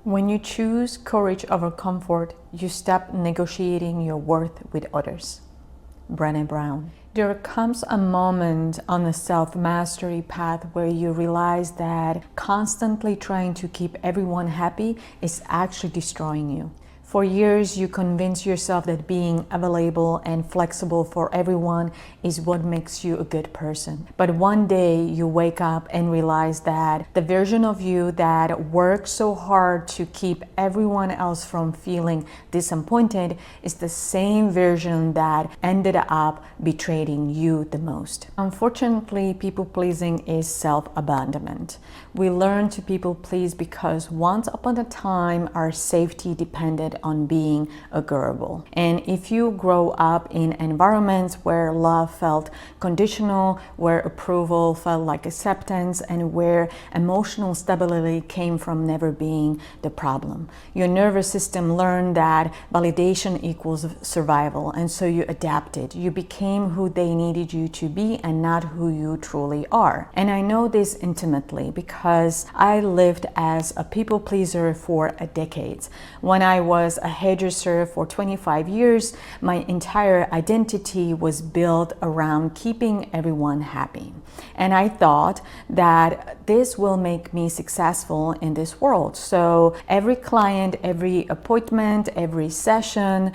When you choose courage over comfort, you stop negotiating your worth with others. Brené Brown. There comes a moment on the self-mastery path where you realize that constantly trying to keep everyone happy is actually destroying you. For years, you convince yourself that being available and flexible for everyone is what makes you a good person. But one day you wake up and realize that the version of you that worked so hard to keep everyone else from feeling disappointed is the same version that ended up betraying you the most. Unfortunately, people-pleasing is self-abandonment. We learn to people-please because once upon a time, our safety depended on being agreeable. And if you grow up in environments where love felt conditional, where approval felt like acceptance, and where emotional stability came from never being the problem, your nervous system learned that validation equals survival, and so you adapted. You became who they needed you to be and not who you truly are. And I know this intimately because I lived as a people pleaser for decades. When I was a hairdresser for 25 years, my entire identity was built around keeping everyone happy. And I thought that this will make me successful in this world. So every client, every appointment, every session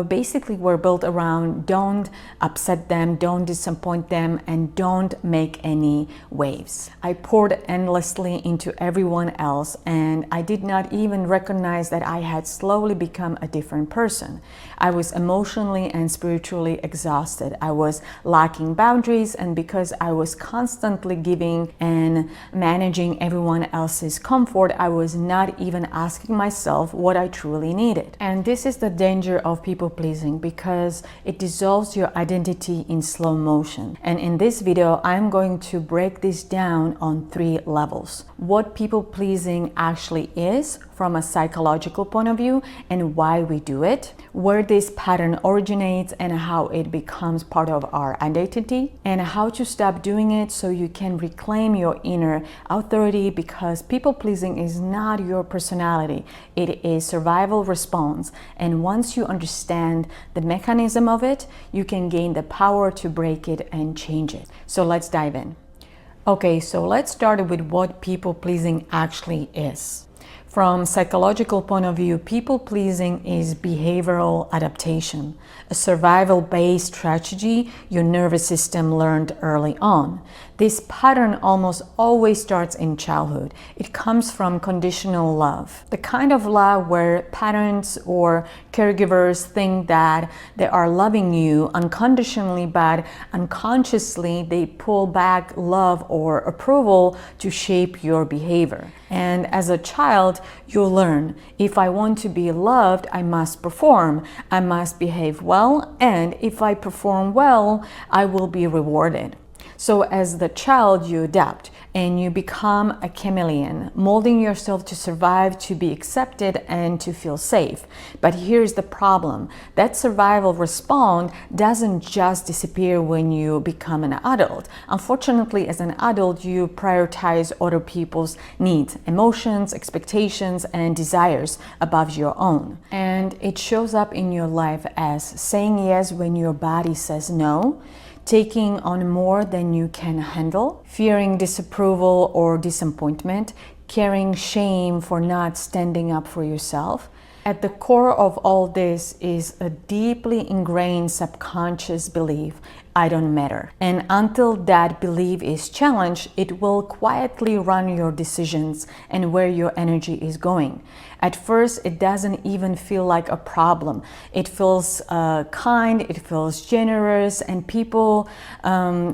basically were built around don't upset them, don't disappoint them, and don't make any waves. I poured endlessly into everyone else, and I did not even recognize that I had slowly become a different person. I was emotionally and spiritually exhausted. I was lacking boundaries, and because I was constantly giving and managing everyone else's comfort, I was not even asking myself what I truly needed. And this is the danger of people-pleasing because it dissolves your identity in slow motion. And in this video, I'm going to break this down on 3 levels. What people-pleasing actually is from a psychological point of view and why we do it, where this pattern originates and how it becomes part of our identity, and how to stop doing it so you can reclaim your inner authority, because people-pleasing is not your personality. It is survival response, and once you understand the mechanism of it, you can gain the power to break it and change it. So let's dive in. Okay, so let's start with what people-pleasing actually is. From a psychological point of view, people-pleasing is behavioral adaptation, a survival-based strategy your nervous system learned early on. This pattern almost always starts in childhood. It comes from conditional love, the kind of love where parents or caregivers think that they are loving you unconditionally, but unconsciously they pull back love or approval to shape your behavior. And as a child, you learn, if I want to be loved, I must perform, I must behave well, and if I perform well, I will be rewarded. So as the child, you adapt and you become a chameleon, molding yourself to survive, to be accepted, and to feel safe. But here's the problem. That survival response doesn't just disappear when you become an adult. Unfortunately, as an adult, you prioritize other people's needs, emotions, expectations, and desires above your own. And it shows up in your life as saying yes when your body says no, taking on more than you can handle, fearing disapproval or disappointment, carrying shame for not standing up for yourself. At the core of all this is a deeply ingrained subconscious belief, I don't matter. And until that belief is challenged, it will quietly run your decisions and where your energy is going. At first, it doesn't even feel like a problem. It feels kind, it feels generous, and people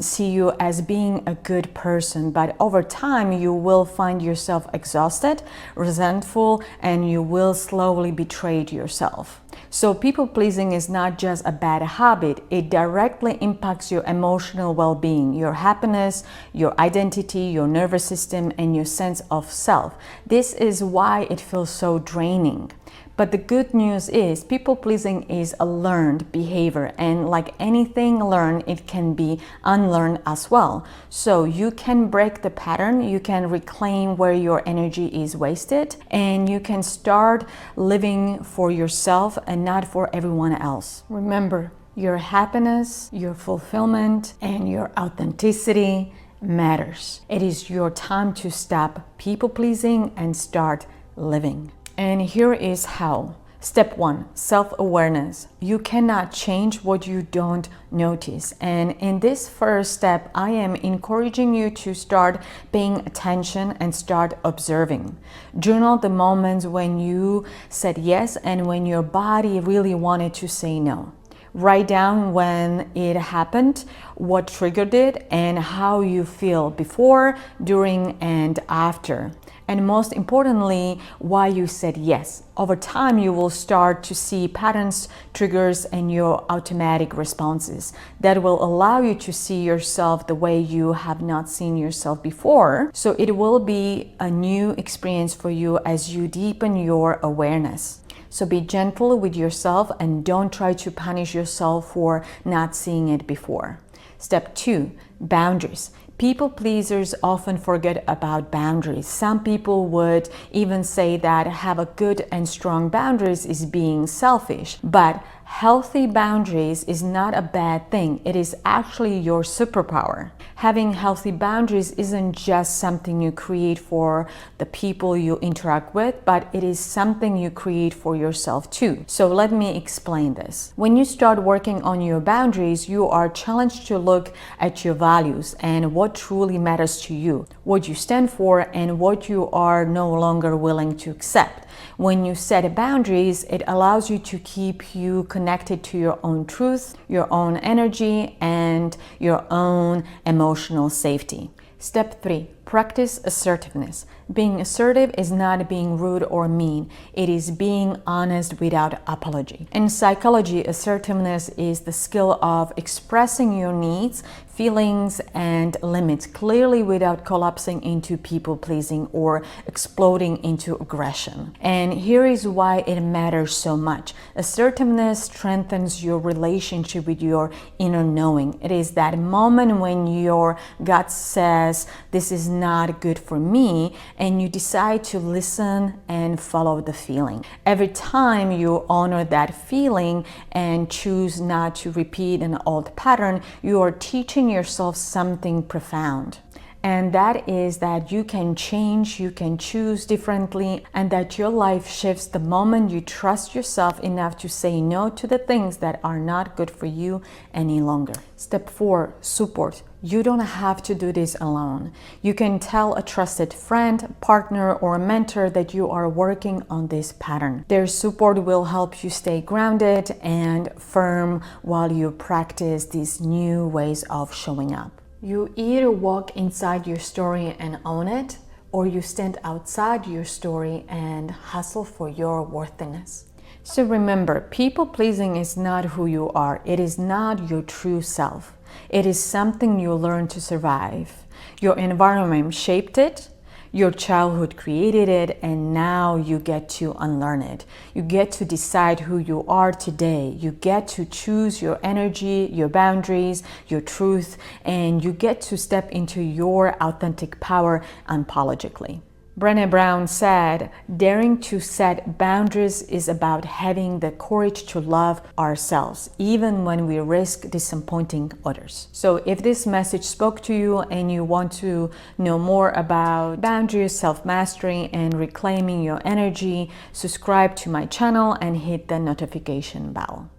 see you as being a good person. But over time, you will find yourself exhausted, resentful, and you will slowly betray yourself. So people-pleasing is not just a bad habit, it directly impacts your emotional well-being, your happiness, your identity, your nervous system, and your sense of self. This is why it feels so draining. But the good news is people-pleasing is a learned behavior, and like anything learned, it can be unlearned as well. So you can break the pattern, you can reclaim where your energy is wasted, and you can start living for yourself and not for everyone else. Remember, your happiness, your fulfillment, and your authenticity matters. It is your time to stop people-pleasing and start living. And here is how. Step 1, self-awareness. You cannot change what you don't notice. And in this first step, I am encouraging you to start paying attention and start observing. Journal the moments when you said yes and when your body really wanted to say no. Write down when it happened, what triggered it, and how you feel before, during, and after. And most importantly, why you said yes. Over time, you will start to see patterns, triggers, and your automatic responses that will allow you to see yourself the way you have not seen yourself before. So it will be a new experience for you as you deepen your awareness. So be gentle with yourself and don't try to punish yourself for not seeing it before. Step 2, boundaries. People pleasers often forget about boundaries. Some people would even say that have a good and strong boundaries is being selfish. But healthy boundaries is not a bad thing. It is actually your superpower. Having healthy boundaries isn't just something you create for the people you interact with, but it is something you create for yourself too. So let me explain this. When you start working on your boundaries, you are challenged to look at your values and what truly matters to you, what you stand for, and what you are no longer willing to accept. When you set boundaries, it allows you to keep you connected to your own truth, your own energy, and your own emotional safety. Step 3, practice assertiveness. Being assertive is not being rude or mean. It is being honest without apology. In psychology, assertiveness is the skill of expressing your needs, feelings, and limits clearly without collapsing into people-pleasing or exploding into aggression. And here is why it matters so much. Assertiveness strengthens your relationship with your inner knowing. It is that moment when your gut says, this is not good for me, and you decide to listen and follow the feeling. Every time you honor that feeling and choose not to repeat an old pattern, you are teaching yourself something profound. And that is that you can change, you can choose differently, and that your life shifts the moment you trust yourself enough to say no to the things that are not good for you any longer. Step 4, support. You don't have to do this alone. You can tell a trusted friend, partner, or mentor that you are working on this pattern. Their support will help you stay grounded and firm while you practice these new ways of showing up. You either walk inside your story and own it, or you stand outside your story and hustle for your worthiness. So remember, people-pleasing is not who you are. It is not your true self. It is something you learn to survive. Your environment shaped it, your childhood created it, and now you get to unlearn it. You get to decide who you are today. You get to choose your energy, your boundaries, your truth, and you get to step into your authentic power unapologetically. Brené Brown said, daring to set boundaries is about having the courage to love ourselves, even when we risk disappointing others. So if this message spoke to you and you want to know more about boundaries, self-mastery, and reclaiming your energy, subscribe to my channel and hit the notification bell.